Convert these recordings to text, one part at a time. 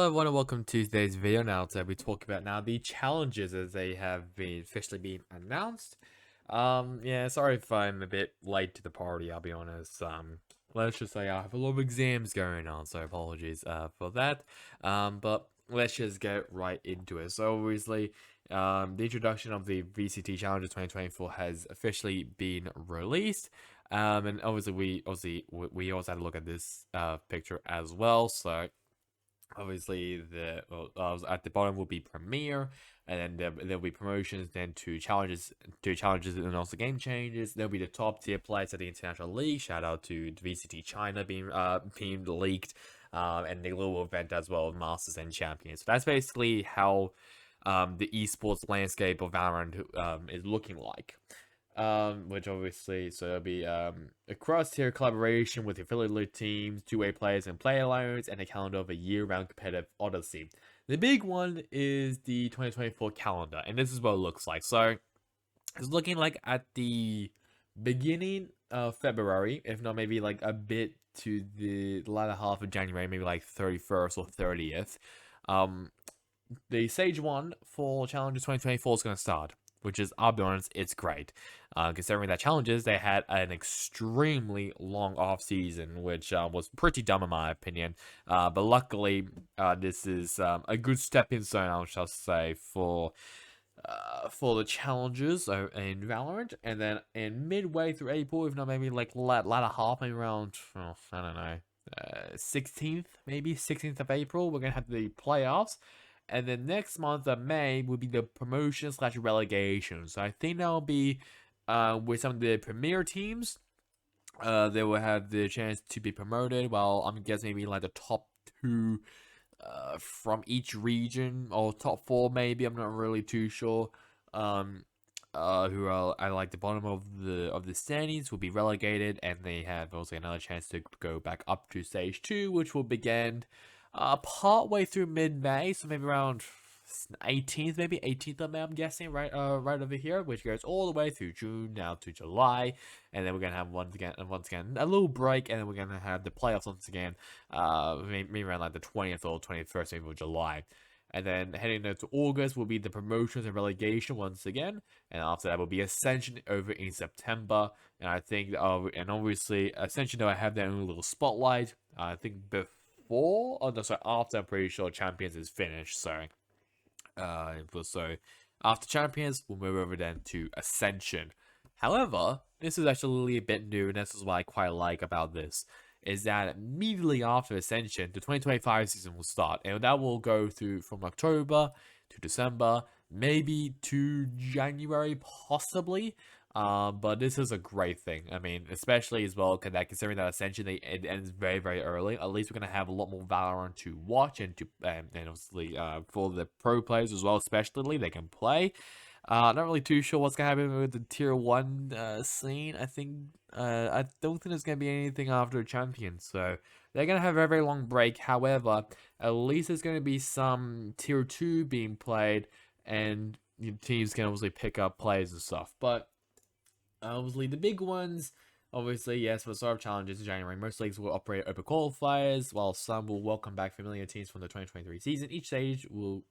Hello everyone and welcome to today's video. Now today we talk about now the challenges as they have been officially been announced. Yeah, sorry if I'm a bit late to the party, I'll be honest. Let's just say I have a lot of exams going on, so apologies for that. But let's just get right into it. So obviously, the introduction of the VCT Challenges 2024 has officially been released. And obviously we also had to look at this picture as well. So obviously at the bottom will be premiere, and then there'll be promotions, then two challenges and also game changes. There'll be the top tier players at the international league. Shout out to VCT China being leaked, and the global event as well, masters and champions. So that's basically how the esports landscape of Valorant is looking like. Which obviously, so it'll be a cross-tier collaboration with affiliate teams, two-way players and player loans, and a calendar of a year-round competitive odyssey. The big one is the 2024 calendar, and this is what it looks like. So it's looking like at the beginning of February, if not maybe like a bit to the latter half of January, maybe like 31st or 30th. The Stage 1 for Challenges 2024 is going to start, which is, I'll be honest, it's great. Considering that Challenges, they had an extremely long off season, which was pretty dumb in my opinion. But luckily, this is a good stepping stone, I shall say, for the challenges in Valorant. And then in midway through April, if not maybe like latter half, maybe around, I don't know, 16th, maybe 16th of April, we're gonna have the playoffs. And then next month of May will be the promotion/relegation. So I think that'll be with some of the premier teams. They will have the chance to be promoted. Well, I'm guessing maybe like the top two from each region, or top four maybe. I'm not really too sure. Who are at like the bottom of the standings will be relegated, and they have also another chance to go back up to stage 2, which will begin part way through mid-May, so maybe around 18th, maybe 18th of May, I'm guessing, right over here, which goes all the way through June now to July, and then we're gonna have once again a little break, and then we're gonna have the playoffs once again, maybe around like the 20th or 21st maybe of July. And then heading into August will be the promotions and relegation once again, and after that will be Ascension over in September. And I think, and obviously Ascension, though, I have their own little spotlight. I think before, oh no, sorry, after, I'm pretty sure Champions is finished. So, so after Champions, we'll move over then to Ascension. However, this is actually a bit new, and this is what I quite like about this, is that immediately after Ascension, the 2025 season will start, and that will go through from October to December, maybe to January, possibly. But this is a great thing. I mean, especially as well, considering that Ascension it ends very, very early. At least we're gonna have a lot more Valorant to watch, and obviously for the pro players as well, especially they can play. Not really too sure what's gonna happen with the tier 1 scene. I don't think there's gonna be anything after Champions, so they're gonna have a very, very long break. However, at least there's gonna be some tier 2 being played, and teams can obviously pick up players and stuff. But obviously the big ones, obviously, yes, for the start of Challenges in January, most leagues will operate open qualifiers, while some will welcome back familiar teams from the 2023 season. Each stage will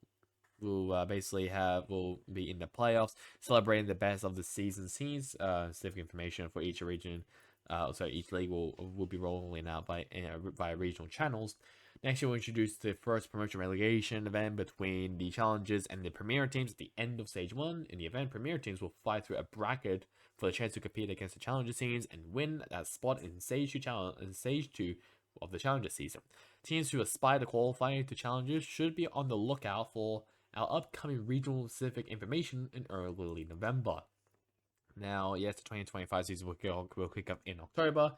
be in the playoffs, celebrating the best of the season's teams. Specific information for each region, so each league will be rolling out via regional channels. Next year, we'll introduce the first promotion relegation event between the challenges and the premier teams at the end of stage 1. In the event, premier teams will fight through a bracket for the chance to compete against the challenger teams and win that spot in stage 2 of the challenger season. Teams who aspire to qualify to challenges should be on the lookout for our upcoming regional specific information in early November. Now, yes, the 2025 season will kick up in October.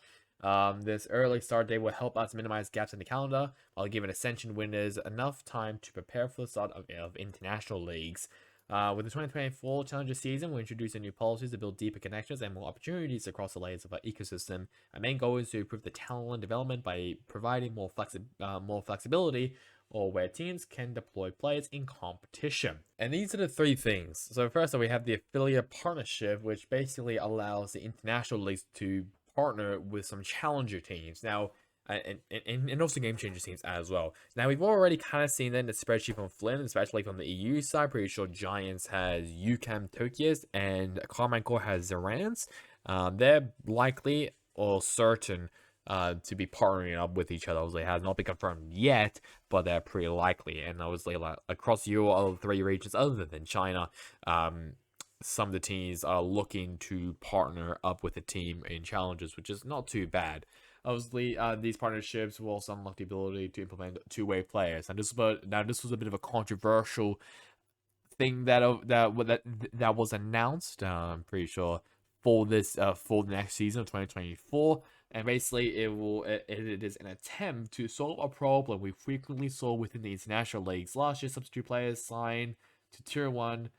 This early start date will help us minimize gaps in the calendar, while giving Ascension winners enough time to prepare for the start of international leagues. With the 2024 Challenger season, we're introducing new policies to build deeper connections and more opportunities across the layers of our ecosystem. Our main goal is to improve the talent development by providing more flexibility, or where teams can deploy players in competition. And these are the 3 things. So first, we have the affiliate partnership, which basically allows the international leagues to partner with some challenger teams. Now, And also game changer teams as well. Now we've already kind of seen that in the spreadsheet from Flynn, especially from the EU side. Pretty sure Giants has UCAM Tokias and Carmichael has Zerans. They're likely or certain to be partnering up with each other. Obviously, it has not been confirmed yet, but they're pretty likely. And obviously, like across Europe, all 3 regions other than China, some of the teams are looking to partner up with a team in challenges, which is not too bad. Obviously, these partnerships will also unlock the ability to implement two-way players. And this was a bit of a controversial thing that was announced. I'm pretty sure for the next season of 2024. And basically, it is an attempt to solve a problem we frequently saw within the international leagues. Last year, substitute players signed to Tier 1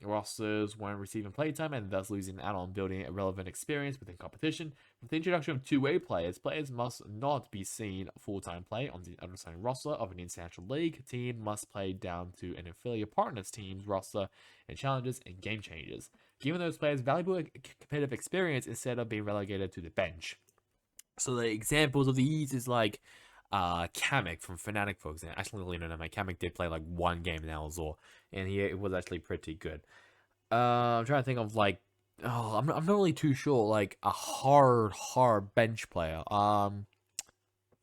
rosters when receiving playtime and thus losing out on building a relevant experience within competition. With the introduction of two-way players, players must not be seen full-time play on the undersigned roster of an international league. Team must play down to an affiliate partner's team's roster in challenges and game changes, giving those players valuable competitive experience instead of being relegated to the bench. So the examples of these is like Kamek from Fnatic, for example. Actually, no, Kamek did play like one game in all, and it was actually pretty good. I'm trying to think of like, I'm not really too sure, like a hard bench player. I'm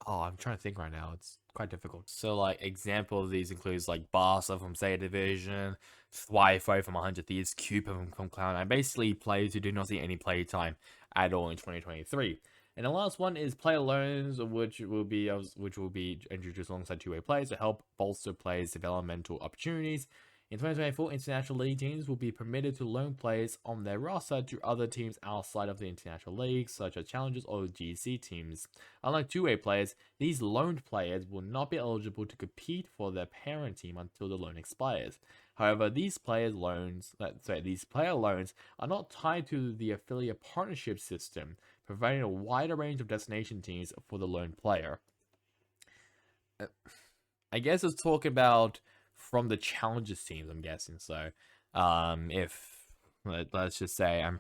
trying to think right now. It's quite difficult. So like example of these includes like Barca from Sega Division, Thwyfo from 100 Thieves, Cooper from Cloud9. Basically players who do not see any play time at all in 2023. And the last one is player loans, which will be introduced alongside two-way players to help bolster players' developmental opportunities. In 2024, international league teams will be permitted to loan players on their roster to other teams outside of the international league, such as challengers or GC teams. Unlike two-way players, these loaned players will not be eligible to compete for their parent team until the loan expires. However, these player loans are not tied to the affiliate partnership system, providing a wider range of destination teams for the loan player. I guess let's talk about from the challenges teams, I'm guessing. So, if let's just say I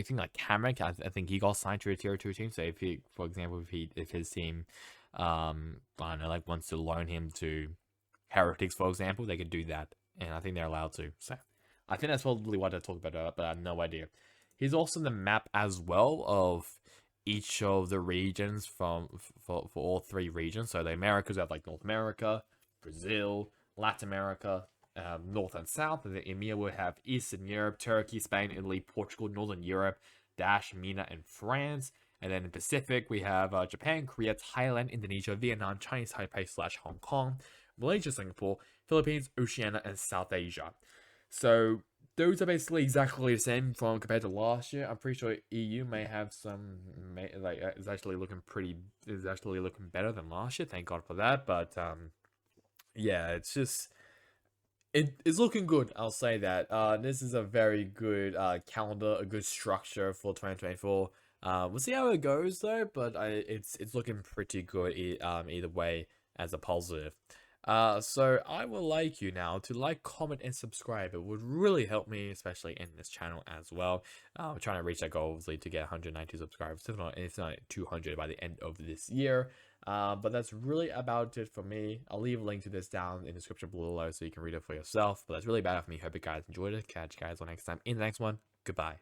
think like Kamek, I think he got signed to a tier 2 team. So if he, for example, if his team, I don't know, like wants to loan him to Heretics, for example, they could do that, and I think they're allowed to. So I think that's probably what I talk about, but I have no idea. He's also in the map as well of each of the regions for all 3 regions. So the Americas have like North America, Brazil, Latin America, North and South. And the EMEA will have Eastern Europe, Turkey, Spain, Italy, Portugal, Northern Europe, Dash, MENA, and France. And then in Pacific, we have Japan, Korea, Thailand, Indonesia, Vietnam, Chinese Taipei/Hong Kong, Malaysia, Singapore, Philippines, Oceania, and South Asia. So those are basically exactly the same from compared to last year. I'm pretty sure EU may have some, is actually looking better than last year. Thank God for that. But yeah, it's just it's looking good. I'll say that. This is a very good calendar, a good structure for 2024. We'll see how it goes though, but it's looking pretty good either way as a positive. So I would like you now to like, comment, and subscribe. It would really help me, especially in this channel as well. I'm trying to reach that goal, obviously, to get 190 subscribers. If not 200 by the end of this year. But that's really about it for me. I'll leave a link to this down in the description below so you can read it for yourself. But that's really about it for me. Hope you guys enjoyed it. Catch you guys next time in the next one. Goodbye.